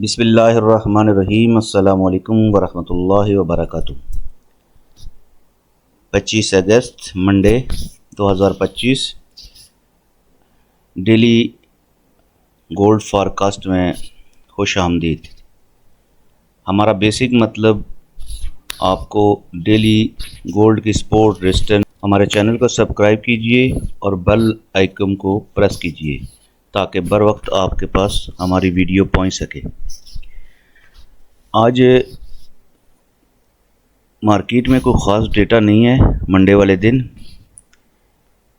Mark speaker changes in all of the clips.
Speaker 1: बिस्मिल्लाहिर्रहमानिर्रहीम। अस्सलामु अलैकुम वरहमतुल्लाहि वबरकातुहू। 25 अगस्त मंडे 2025 डेली गोल्ड फॉरकास्ट में खुश आमदीद। हमारा बेसिक मतलब आपको डेली गोल्ड की सपोर्ट रेजिस्टेंस। हमारे चैनल को सब्सक्राइब कीजिए और बेल आइकन को प्रेस कीजिए ताकि बर वक्त आपके पास हमारी वीडियो पहुंच सके। आज मार्केट में कोई ख़ास डेटा नहीं है। मंडे वाले दिन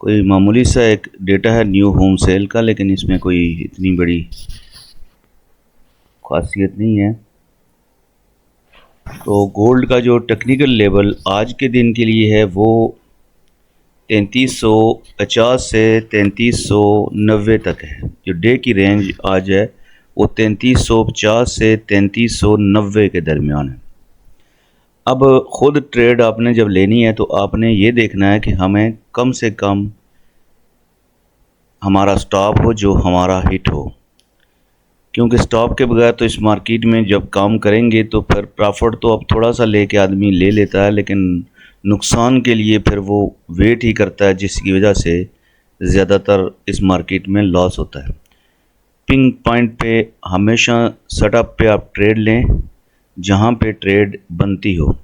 Speaker 1: कोई मामूली सा एक डेटा है न्यू होम सेल का, लेकिन इसमें कोई इतनी बड़ी खासियत नहीं है। तो गोल्ड का जो टेक्निकल लेवल आज के दिन के लिए है वो 3350 से 3390 तक है। जो डे की रेंज आज है वो 3350 से 3390 के दरमियान है। अब ख़ुद ट्रेड आपने जब लेनी है तो आपने ये देखना है कि हमें कम से कम हमारा स्टॉप हो जो हमारा हिट हो, क्योंकि स्टॉप के बगैर तो इस मार्केट में जब काम करेंगे तो फिर प्रॉफिट तो अब थोड़ा सा लेके आदमी ले लेता है, लेकिन नुकसान के लिए फिर वो वेट ही करता है, जिसकी वजह से ज़्यादातर इस मार्केट में लॉस होता है। पिंक पॉइंट पे हमेशा सेटअप पे आप ट्रेड लें जहाँ पे ट्रेड बनती हो।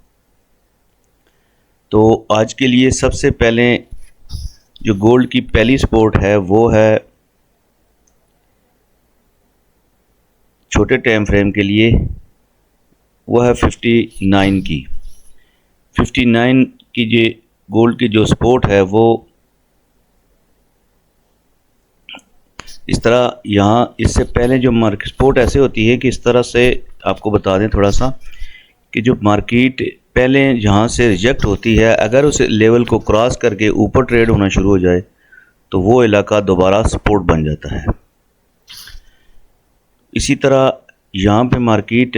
Speaker 1: तो आज के लिए सबसे पहले जो गोल्ड की पहली सपोर्ट है वो है छोटे टाइम फ्रेम के लिए, वो है 59 की। 59 की जो गोल्ड की जो सपोर्ट है वो इस तरह, यहाँ इससे पहले जो मार्केट सपोर्ट ऐसे होती है कि इस तरह से आपको बता दें थोड़ा सा कि जो मार्केट पहले जहाँ से रिजेक्ट होती है, अगर उस लेवल को क्रॉस करके ऊपर ट्रेड होना शुरू हो जाए तो वो इलाका दोबारा सपोर्ट बन जाता है। इसी तरह यहाँ पे मार्केट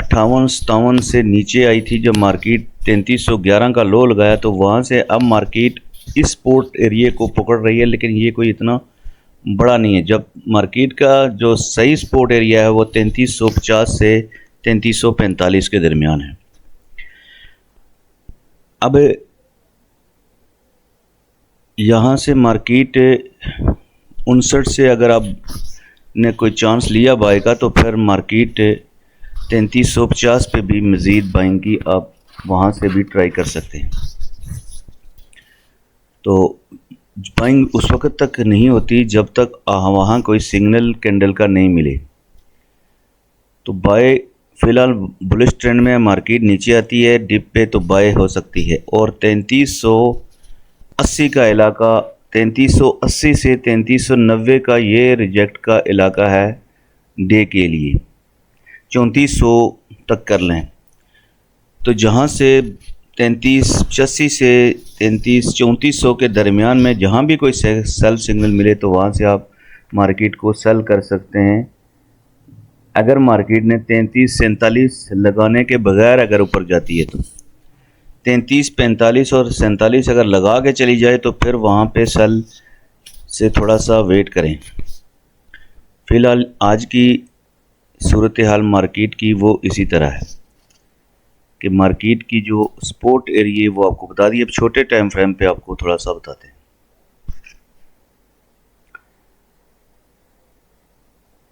Speaker 1: 58-57 से नीचे आई थी। जब मार्केट 3311 का लो लगाया तो वहाँ से अब मार्केट इस सपोर्ट एरिया को पकड़ रही है, लेकिन ये कोई इतना बड़ा नहीं है। जब मार्केट का जो सही सपोर्ट एरिया है वो 3350 से 3345 के दरमियान है। अब यहाँ से मार्केट 59 से अगर आप ने कोई चांस लिया बाय का तो फिर मार्केट 3350 पे भी मज़ीद बाइंग की आप वहाँ से भी ट्राई कर सकते हैं। तो बाइंग उस वक्त तक नहीं होती जब तक वहाँ कोई सिग्नल कैंडल का नहीं मिले। तो बाय फ़िलहाल बुलिश ट्रेंड में मार्केट नीचे आती है डिप पे तो बाय हो सकती है। और 3380 का इलाका, 3380 से 3390 का ये रिजेक्ट का इलाका है डे के लिए। 3400 तक कर लें तो जहाँ से 3385 से 3400 के दरमियान में जहाँ भी कोई सेल सिग्नल मिले तो वहाँ से आप मार्केट को सेल कर सकते हैं। अगर मार्केट ने 3347 लगाने के बगैर अगर ऊपर जाती है तो 3345 और 47 अगर लगा के चली जाए तो फिर वहाँ पे सेल से थोड़ा सा वेट करें। फ़िलहाल आज की सूरत हाल मार्केट की वो इसी तरह है कि मार्केट की जो सपोर्ट एरिया वो आपको बता दिए। अब छोटे टाइम फ्रेम पे आपको थोड़ा सा बताते हैं।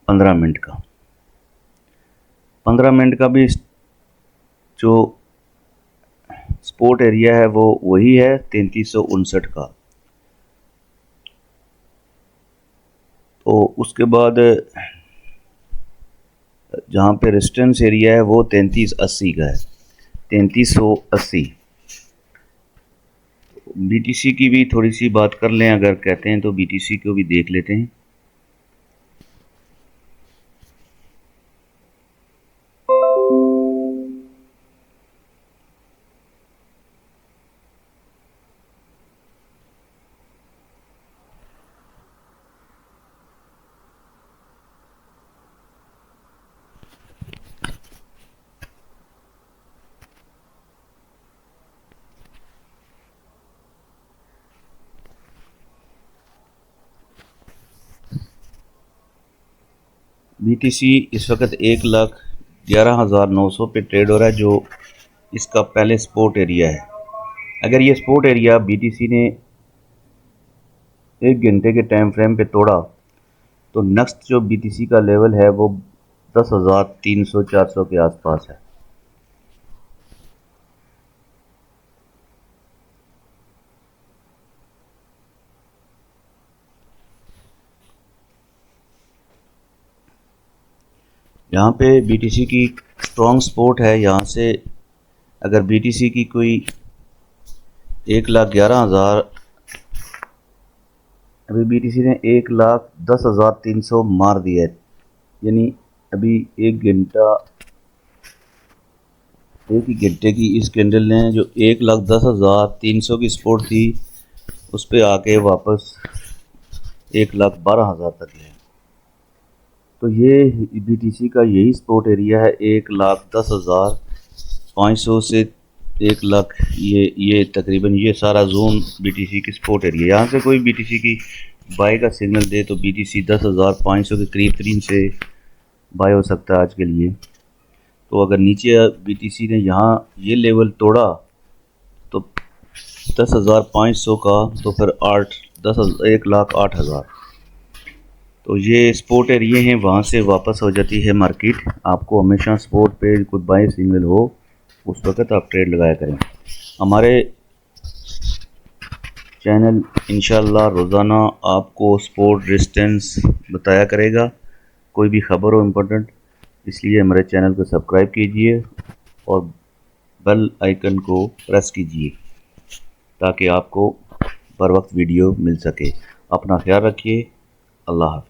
Speaker 1: 15 मिनट का 15 मिनट का भी जो सपोर्ट एरिया है वो वही है 3359 का। तो उसके बाद जहाँ पे रेजिस्टेंस एरिया है वो 3380 का है, 3380। बीटीसी की भी थोड़ी सी बात कर लें अगर कहते हैं तो बीटीसी को भी देख लेते हैं। BTC इस वक्त 1,11,900 पे ट्रेड हो रहा है, जो इसका पहले सपोर्ट एरिया है। अगर ये सपोर्ट एरिया BTC ने 1 घंटे के टाइम फ्रेम पे तोड़ा तो नेक्स्ट जो BTC का लेवल है वो 10,300-400 के आसपास है। यहाँ पे BTC की स्ट्रॉन्ग सपोर्ट है। यहाँ से अगर BTC की कोई 1,11,000, अभी BTC ने 1,10,300 मार दिया है, यानी अभी एक ही घंटे की इस कैंडल ने जो 1,10,300 की सपोर्ट थी उस पर आके वापस 1,12,000 तक है। तो ये BTC का यही सपोर्ट एरिया है, 1,10,500 से 1,00,000। ये तकरीबन ये सारा जोन BTC की सपोर्ट एरिया। यहाँ से कोई BTC की बाय का सिग्नल दे तो BTC 10,500 के करीब तरीन से बाय हो सकता है आज के लिए। तो अगर नीचे BTC ने यहाँ ये लेवल तोड़ा तो 10,500 का, तो फिर 1,08,000, तो ये सपोर्ट एरिए हैं, वहाँ से वापस हो जाती है मार्केट। आपको हमेशा सपोर्ट पे कोई बाय सिग्नल हो उस वक्त आप ट्रेड लगाया करें। हमारे चैनल इंशाल्लाह रोज़ाना आपको सपोर्ट रेजिस्टेंस बताया करेगा, कोई भी ख़बर हो इम्पोर्टेंट, इसलिए हमारे चैनल को सब्सक्राइब कीजिए और बेल आइकन को प्रेस कीजिए ताकि आपको बर वक्त वीडियो मिल सके। अपना ख्याल रखिए। अल्लाह हाफ़िज़।